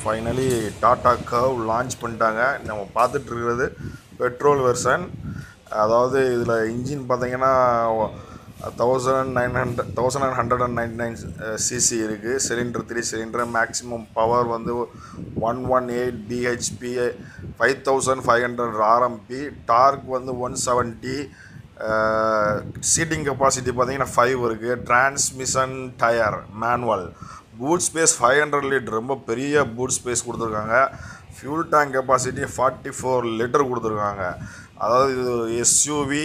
Finally Tata curve launch பண்ணிட்டாங்க. நம்ம பார்த்துட்டு இருக்கிறது பெட்ரோல் வெர்ஷன். அதாவது இதில் இன்ஜின் பார்த்தீங்கன்னா 1199 சிசி இருக்குது. Cylinder 3 cylinder. மேக்ஸிமம் பவர் வந்து 118 பிஹெச்பி, 5500 ஆர்எம்பி. டார்க் வந்து 170. சீட்டிங் கெப்பாசிட்டி பார்த்தீங்கன்னா 5 இருக்குது. Transmission tyre manual. Boot space 500 litre, ரொம்ப பெரிய பூட் ஸ்பேஸ் கொடுத்துருக்காங்க. ஃபியூல் டேங்க் கெப்பாசிட்டி 44 லிட்டர் கொடுத்துருக்காங்க. அதாவது இது எஸ்யூவி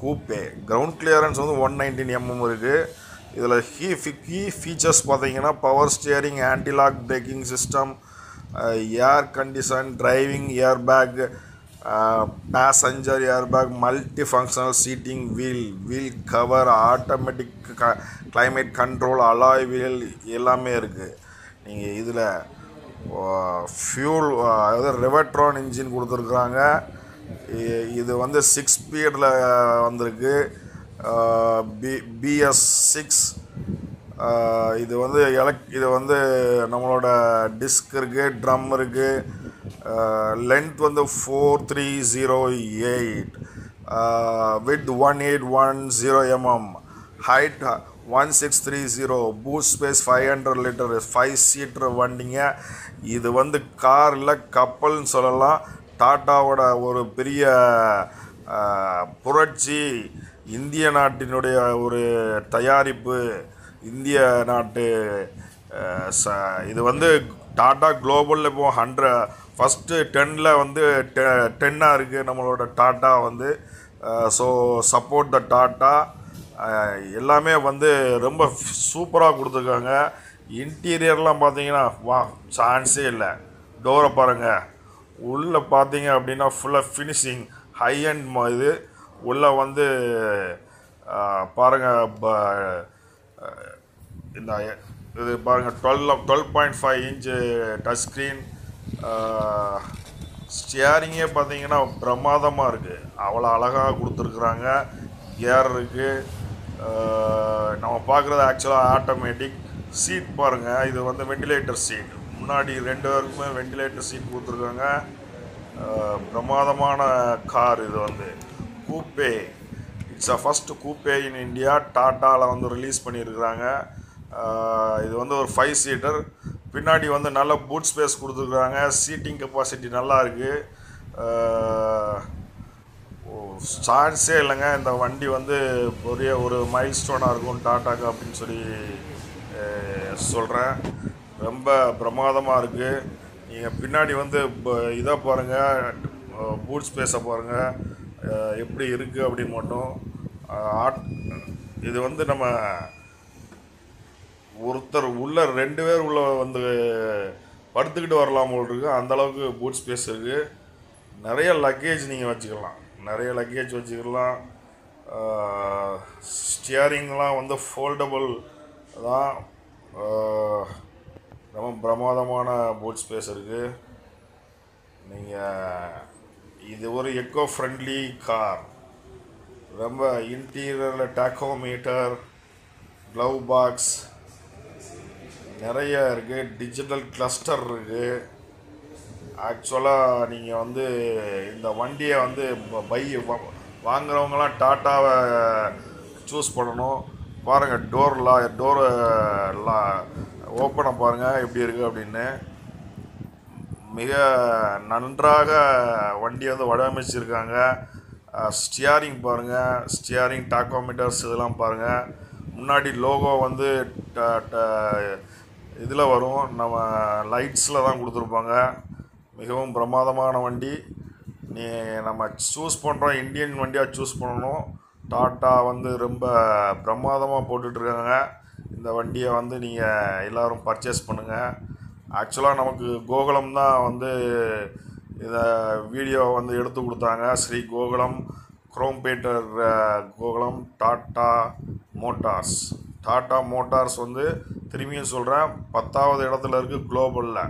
கூப்பே. கிரவுண்ட் கிளியரன்ஸ் வந்து 119 mm இருக்குது. இதில் கீ ஃபீச்சர்ஸ் பார்த்தீங்கன்னா power steering, anti-lock braking system, air condition, driving air bag, passenger air bag, multi functional seating, wheel cover, automatic climate control, alloy wheel எல்லாமே இருக்குது. நீங்கள் இதில் ஃபியூல் அதாவது ரெவட்ரான் இன்ஜின் கொடுத்துருக்குறாங்க. இது வந்து 6 ஸ்பீடில் வந்திருக்கு. BS6. இது வந்து இது வந்து நம்மளோட டிஸ்க் இருக்குது, ட்ரம் இருக்குது. லென்த் வந்து 4308, with 1810 mm, height 1630, boot space 500 litre, 5 seater வண்டிங்க. இது வந்து காரில் கப்பல்னு சொல்லலாம். டாட்டாவோட ஒரு பெரிய புரட்சி. இந்திய நாட்டினுடைய ஒரு தயாரிப்பு. இந்திய நாட்டு இது வந்து டாட்டா குளோபலில் இப்போ ஃபஸ்ட்டு 10ல் வந்து 10ஆக இருக்குது நம்மளோட டாட்டா வந்து. So support the tata. எல்லாமே வந்து ரொம்ப சூப்பராக கொடுத்துருக்காங்க. இன்டீரியர்லாம் பார்த்தீங்கன்னா வா சான்ஸே இல்லை. டோரை பாருங்கள். உள்ளே பார்த்தீங்க அப்படின்னா ஃபுல்லாக ஃபினிஷிங் ஹை அண்ட் இது. உள்ளே வந்து பாருங்கள், இந்த இது பாருங்கள் 12.5 இன்ச்சு டச் ஸ்க்ரீன். ஸ்டியரிங்கே பார்த்தீங்கன்னா பிரமாதமாக இருக்குது. அவ்வளோ அழகாக கொடுத்துருக்குறாங்க. கியர் இருக்குது. நம்ம பார்க்குறது ஆக்சுவலாக ஆட்டோமேட்டிக். சீட் பாருங்கள். இது வந்து வெண்டிலேட்டர் சீட். முன்னாடி 2 பேருக்குமே வெண்டிலேட்டர் சீட் கொடுத்துருக்காங்க. பிரமாதமான கார். இது வந்து coupe. It's a first coupe in India. டாட்டாவில் வந்து ரிலீஸ் பண்ணியிருக்கிறாங்க. இது வந்து ஒரு 5 சீட்டர். பின்னாடி வந்து நல்ல பூட் ஸ்பேஸ் கொடுத்துருக்குறாங்க. சீட்டிங் கெப்பாசிட்டி நல்லா இருக்குது. சான்ஸே இல்லைங்க. இந்த வண்டி வந்து பெரிய ஒரு மைல் ஸ்டோனாக இருக்கும் டாட்டாக்கு அப்படின்னு சொல்லி சொல்கிறேன். ரொம்ப பிரமாதமாக இருக்குது. நீங்கள் பின்னாடி வந்து இதை பாருங்கள், பூட் ஸ்பேஸை பாருங்கள் எப்படி இருக்குது அப்படின்னு மட்டும். இது வந்து நம்ம ஒருத்தர் உள்ள 2 பேர் உள்ள வந்து படுத்துக்கிட்டு வரலாம் போல் இருக்குது. அந்தளவுக்கு பூட் ஸ்பேஸ் இருக்குது. நிறைய லக்கேஜ் நீங்கள் வச்சுக்கலாம். ஸ்டியரிங்லாம் வந்து ஃபோல்டபுள் தான். ரொம்ப பிரமாதமான பூட் ஸ்பேஸ் இருக்குது. நீங்கள் இது ஒரு எக்கோ ஃப்ரெண்ட்லி கார். ரொம்ப இன்டீரியரில் டாக்கோமீட்டர், க்ளவ் பாக்ஸ் நிறைய இருக்குது. டிஜிட்டல் கிளஸ்டர் இருக்குது. ஆக்சுவலாக நீங்கள் வந்து இந்த வண்டியை வந்து வாங்குறவங்களாம் டாட்டாவை சூஸ் பண்ணணும். பாருங்கள், டோரை ஓப்பனை பாருங்கள் எப்படி இருக்குது அப்படின்னு. மிக நன்றாக வண்டியை வந்து வடிவமைச்சிருக்காங்க. ஸ்டியரிங் பாருங்கள். ஸ்டியரிங், டாக்கோமீட்டர்ஸ் இதெல்லாம் பாருங்கள். முன்னாடி லோகோ வந்து இதில் வரும். நம்ம லைட்ஸில் தான் கொடுத்துருப்பாங்க. மிகவும் பிரமாதமான வண்டி. நம்ம சூஸ் பண்ணுறோம், இந்தியன் வண்டியாக சூஸ் பண்ணணும். டாட்டா வந்து ரொம்ப பிரமாதமாக போட்டுட்ருக்காங்க. இந்த வண்டியை வந்து நீங்கள் எல்லோரும் பர்ச்சேஸ் பண்ணுங்கள். ஆக்சுவலாக நமக்கு கோகுலம் தான் வந்து இதை வீடியோ வந்து எடுத்து கொடுத்தாங்க. ஸ்ரீ கோகுலம், குரோம்பேட்டர் கோகுலம், டாட்டா மோட்டார்ஸ் வந்து திரும்பியும் சொல்கிறேன் 10வது இடத்துல இருக்குது குளோபலில்.